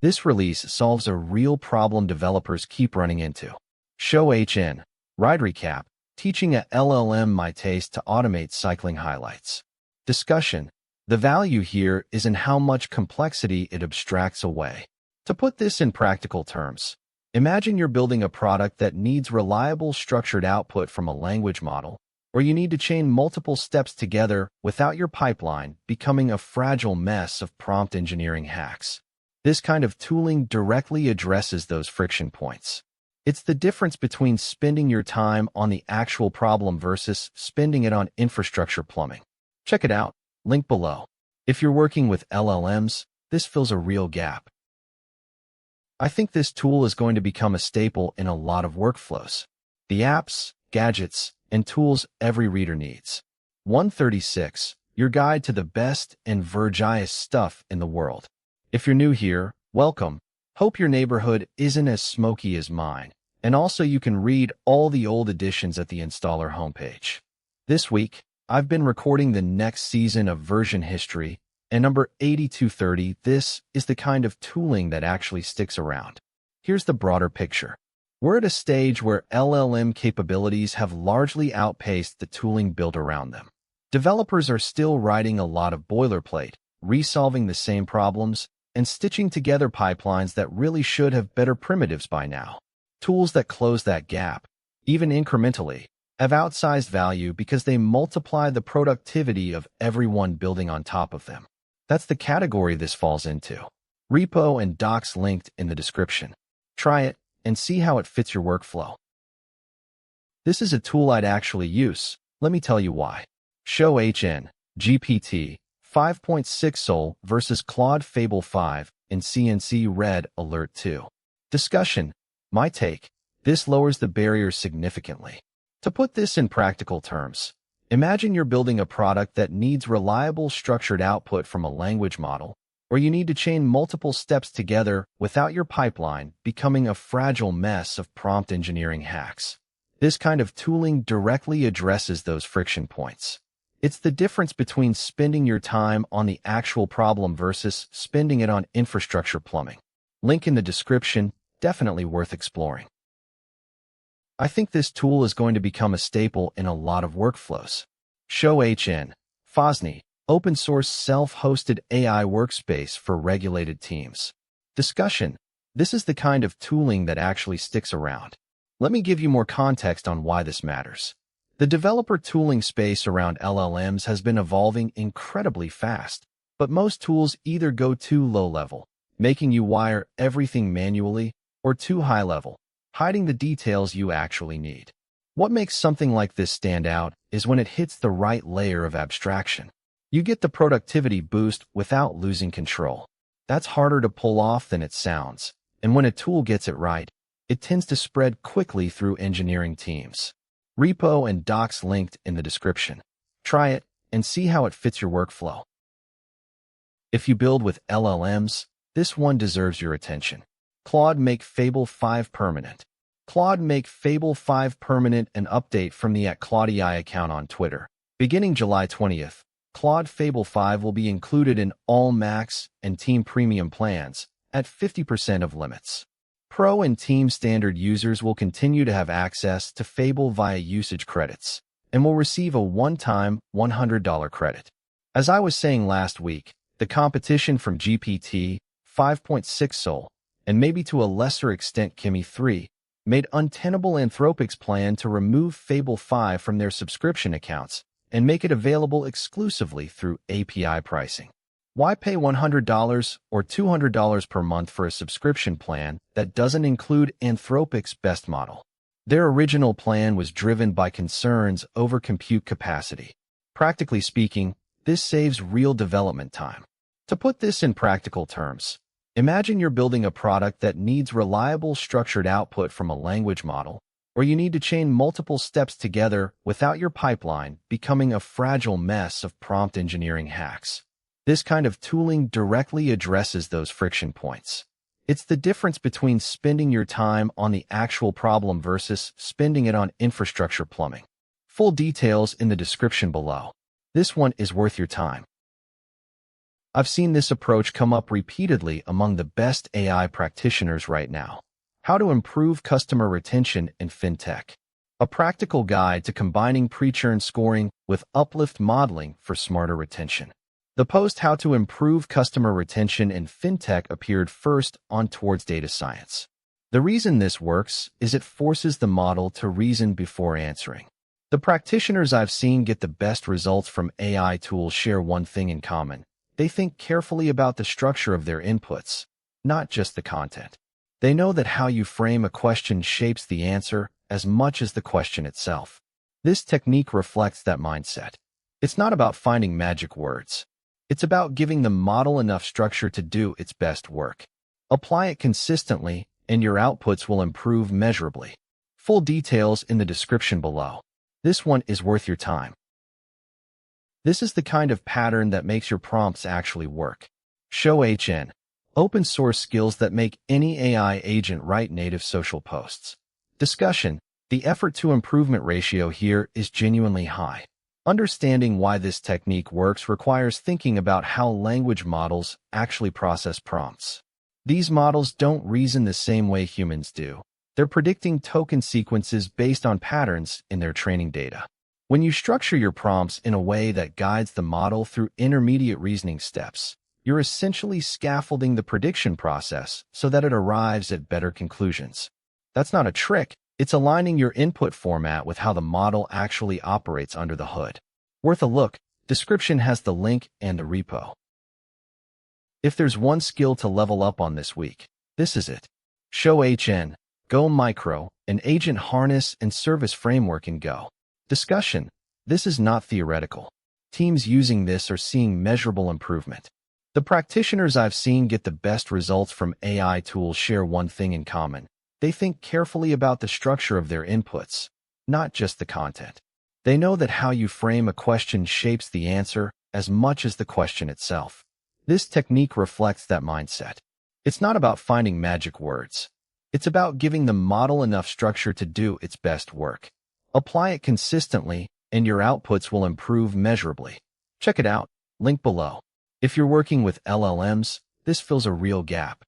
This release solves a real problem developers keep running into. Show HN, Ride Recap, teaching a LLM my taste to automate cycling highlights. Discussion. The value here is in how much complexity it abstracts away. To put this in practical terms, imagine you're building a product that needs reliable structured output from a language model, or you need to chain multiple steps together without your pipeline becoming a fragile mess of prompt engineering hacks. This kind of tooling directly addresses those friction points. It's the difference between spending your time on the actual problem versus spending it on infrastructure plumbing. Check it out, link below. If you're working with LLMs, this fills a real gap. I think this tool is going to become a staple in a lot of workflows. The apps, gadgets, and tools every reader needs. 136, your guide to the best and Verge AI stuff in the world. If you're new here, welcome. Hope your neighborhood isn't as smoky as mine, and also you can read all the old editions at the installer homepage. This week, I've been recording the next season of version history, and number 8230, this is the kind of tooling that actually sticks around. Here's the broader picture. We're at a stage where LLM capabilities have largely outpaced the tooling built around them. Developers are still writing a lot of boilerplate, resolving the same problems, and stitching together pipelines that really should have better primitives by now. Tools that close that gap, even incrementally, have outsized value because they multiply the productivity of everyone building on top of them. That's the category this falls into. Repo and docs linked in the description. Try it and see how it fits your workflow. This is a tool I'd actually use. Let me tell you why. Show HN, GPT, 5.6 Sol versus Claude Fable 5 in CNC Red Alert 2. Discussion. My take. This lowers the barrier significantly. To put this in practical terms, imagine you're building a product that needs reliable structured output from a language model, or you need to chain multiple steps together without your pipeline becoming a fragile mess of prompt engineering hacks. This kind of tooling directly addresses those friction points. It's the difference between spending your time on the actual problem versus spending it on infrastructure plumbing. Link in the description, definitely worth exploring. I think this tool is going to become a staple in a lot of workflows. Show HN, Fosnie, open source self-hosted AI workspace for regulated teams. Discussion. This is the kind of tooling that actually sticks around. Let me give you more context on why this matters. The developer tooling space around LLMs has been evolving incredibly fast, but most tools either go too low level, making you wire everything manually, or too high level, hiding the details you actually need. What makes something like this stand out is when it hits the right layer of abstraction. You get the productivity boost without losing control. That's harder to pull off than it sounds, and when a tool gets it right, it tends to spread quickly through engineering teams. Repo and docs linked in the description. Try it and see how it fits your workflow. If you build with LLMs, this one deserves your attention. Claude make Fable 5 permanent. Claude make Fable 5 permanent, an update from the @Claude AI account on Twitter. Beginning July 20th, Claude Fable 5 will be included in all Max and Team Premium plans at 50% of limits. Pro and Team Standard users will continue to have access to Fable via usage credits and will receive a one-time $100 credit. As I was saying last week, the competition from GPT 5.6 Sol, and maybe to a lesser extent Kimi 3, made untenable Anthropic's plan to remove Fable 5 from their subscription accounts and make it available exclusively through API pricing. Why pay $100 or $200 per month for a subscription plan that doesn't include Anthropic's best model? Their original plan was driven by concerns over compute capacity. Practically speaking, this saves real development time. To put this in practical terms, imagine you're building a product that needs reliable structured output from a language model, or you need to chain multiple steps together without your pipeline becoming a fragile mess of prompt engineering hacks. This kind of tooling directly addresses those friction points. It's the difference between spending your time on the actual problem versus spending it on infrastructure plumbing. Full details in the description below. This one is worth your time. I've seen this approach come up repeatedly among the best AI practitioners right now. How to improve customer retention in FinTech. A practical guide to combining pre-churn scoring with uplift modeling for smarter retention. The post How to Improve Customer Retention in FinTech appeared first on Towards Data Science. The reason this works is it forces the model to reason before answering. The practitioners I've seen get the best results from AI tools share one thing in common. They think carefully about the structure of their inputs, not just the content. They know that how you frame a question shapes the answer as much as the question itself. This technique reflects that mindset. It's not about finding magic words. It's about giving the model enough structure to do its best work. Apply it consistently, and your outputs will improve measurably. Full details in the description below. This one is worth your time. This is the kind of pattern that makes your prompts actually work. Show HN. Open source skills that make any AI agent write native social posts. Discussion. The effort to improvement ratio here is genuinely high. Understanding why this technique works requires thinking about how language models actually process prompts. These models don't reason the same way humans do. They're predicting token sequences based on patterns in their training data. When you structure your prompts in a way that guides the model through intermediate reasoning steps, you're essentially scaffolding the prediction process so that it arrives at better conclusions. That's not a trick. It's aligning your input format with how the model actually operates under the hood. Worth a look. Description has the link and the repo. If there's one skill to level up on this week, this is it. Show HN. Go Micro, an agent harness and service framework in Go. Discussion. This is not theoretical. Teams using this are seeing measurable improvement. The practitioners I've seen get the best results from AI tools share one thing in common. They think carefully about the structure of their inputs, not just the content. They know that how you frame a question shapes the answer as much as the question itself. This technique reflects that mindset. It's not about finding magic words. It's about giving the model enough structure to do its best work. Apply it consistently, and your outputs will improve measurably. Check it out. Link below. If you're working with LLMs, this fills a real gap.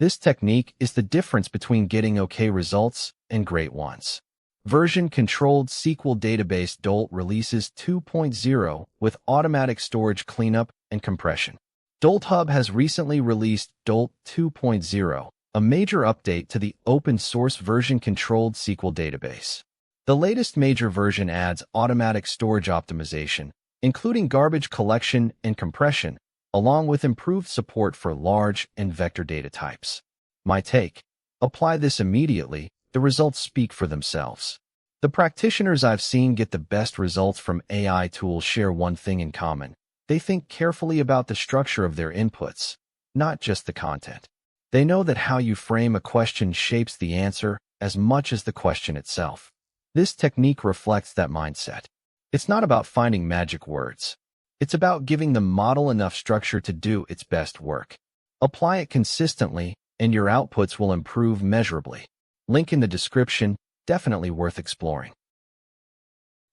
This technique is the difference between getting okay results and great ones. Version-controlled SQL database Dolt releases 2.0 with automatic storage cleanup and compression. Dolt Hub has recently released Dolt 2.0, a major update to the open-source version-controlled SQL database. The latest major version adds automatic storage optimization, including garbage collection and compression, along with improved support for large and vector data types. My take: apply this immediately, the results speak for themselves. The practitioners I've seen get the best results from AI tools share one thing in common. They think carefully about the structure of their inputs, not just the content. They know that how you frame a question shapes the answer as much as the question itself. This technique reflects that mindset. It's not about finding magic words. It's about giving the model enough structure to do its best work. Apply it consistently, and your outputs will improve measurably. Link in the description, definitely worth exploring.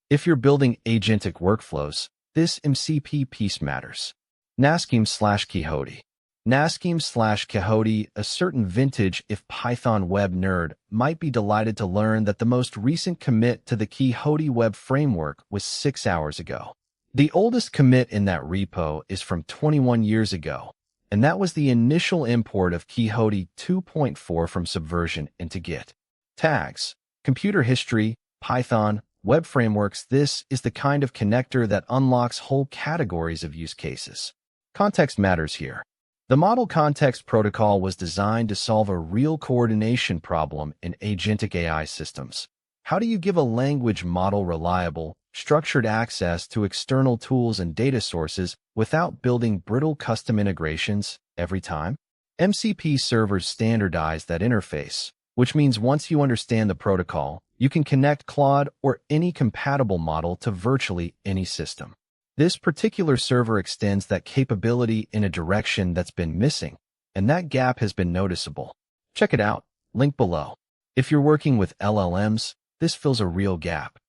If you're building agentic workflows, this MCP piece matters. nascheme/quixote. nascheme/quixote, a certain vintage if Python web nerd might be delighted to learn that the most recent commit to the Quixote web framework was 6 hours ago. The oldest commit in that repo is from 21 years ago, and that was the initial import of Quixote 2.4 from Subversion into Git. Tags, computer history, Python, web frameworks. This is the kind of connector that unlocks whole categories of use cases. Context matters here. The Model Context Protocol was designed to solve a real coordination problem in agentic AI systems. How do you give a language model reliable, structured access to external tools and data sources without building brittle custom integrations every time? MCP servers standardize that interface, which means once you understand the protocol, you can connect Claude or any compatible model to virtually any system. This particular server extends that capability in a direction that's been missing, and that gap has been noticeable. Check it out, link below. If you're working with LLMs, this fills a real gap.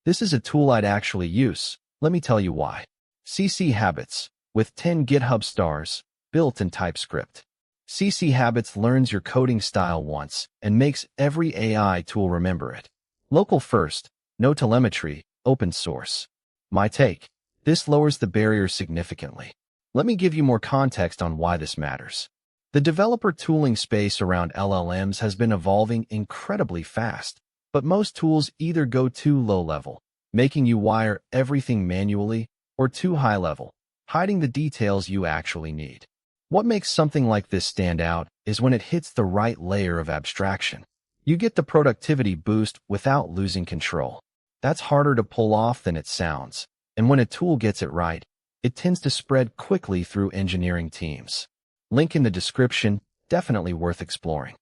This is a tool I'd actually use. Let me tell you why. CC Habits, with 10 GitHub stars, built in TypeScript. CC Habits learns your coding style once and makes every AI tool remember it. Local first, no telemetry, open source. My take: this lowers the barrier significantly. Let me give you more context on why this matters. The developer tooling space around LLMs has been evolving incredibly fast, but most tools either go too low level, making you wire everything manually, or too high level, hiding the details you actually need. What makes something like this stand out is when it hits the right layer of abstraction. You get the productivity boost without losing control. That's harder to pull off than it sounds, and when a tool gets it right, it tends to spread quickly through engineering teams. Link in the description, definitely worth exploring.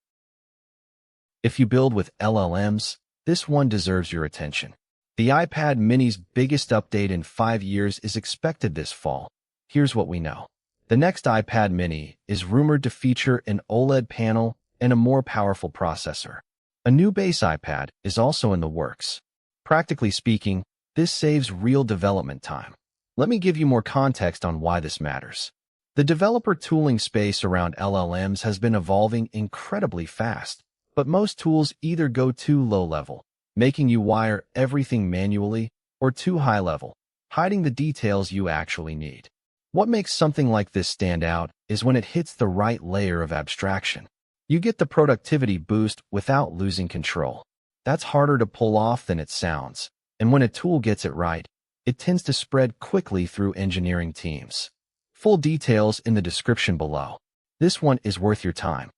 If you build with LLMs, this one deserves your attention. The iPad mini's biggest update in 5 years is expected this fall. Here's what we know. The next iPad mini is rumored to feature an OLED panel and a more powerful processor. A new base iPad is also in the works. Practically speaking, this saves real development time. Let me give you more context on why this matters. The developer tooling space around LLMs has been evolving incredibly fast, but most tools either go too low level, making you wire everything manually, or too high level, hiding the details you actually need. What makes something like this stand out is when it hits the right layer of abstraction. You get the productivity boost without losing control. That's harder to pull off than it sounds, and when a tool gets it right, it tends to spread quickly through engineering teams. Full details in the description below. This one is worth your time.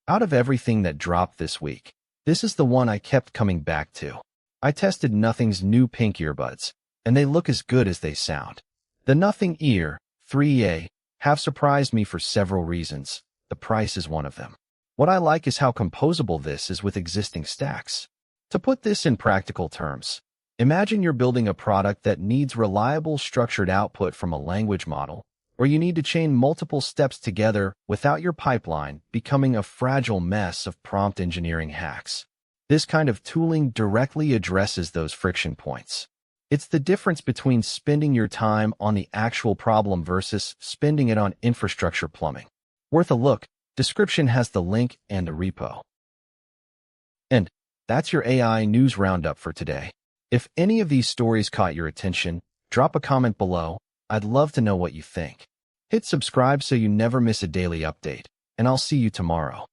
Out of everything that dropped this week, this is the one I kept coming back to. I tested Nothing's new pink earbuds, and they look as good as they sound. The Nothing Ear 3A have surprised me for several reasons. The price is one of them. What I like is how composable this is with existing stacks. To put this in practical terms, imagine you're building a product that needs reliable structured output from a language model, or you need to chain multiple steps together without your pipeline becoming a fragile mess of prompt engineering hacks. This kind of tooling directly addresses those friction points. It's the difference between spending your time on the actual problem versus spending it on infrastructure plumbing. Worth a look. Description has the link and a repo. And that's your AI news roundup for today. If any of these stories caught your attention, drop a comment below. I'd love to know what you think. Hit subscribe so you never miss a daily update, and I'll see you tomorrow.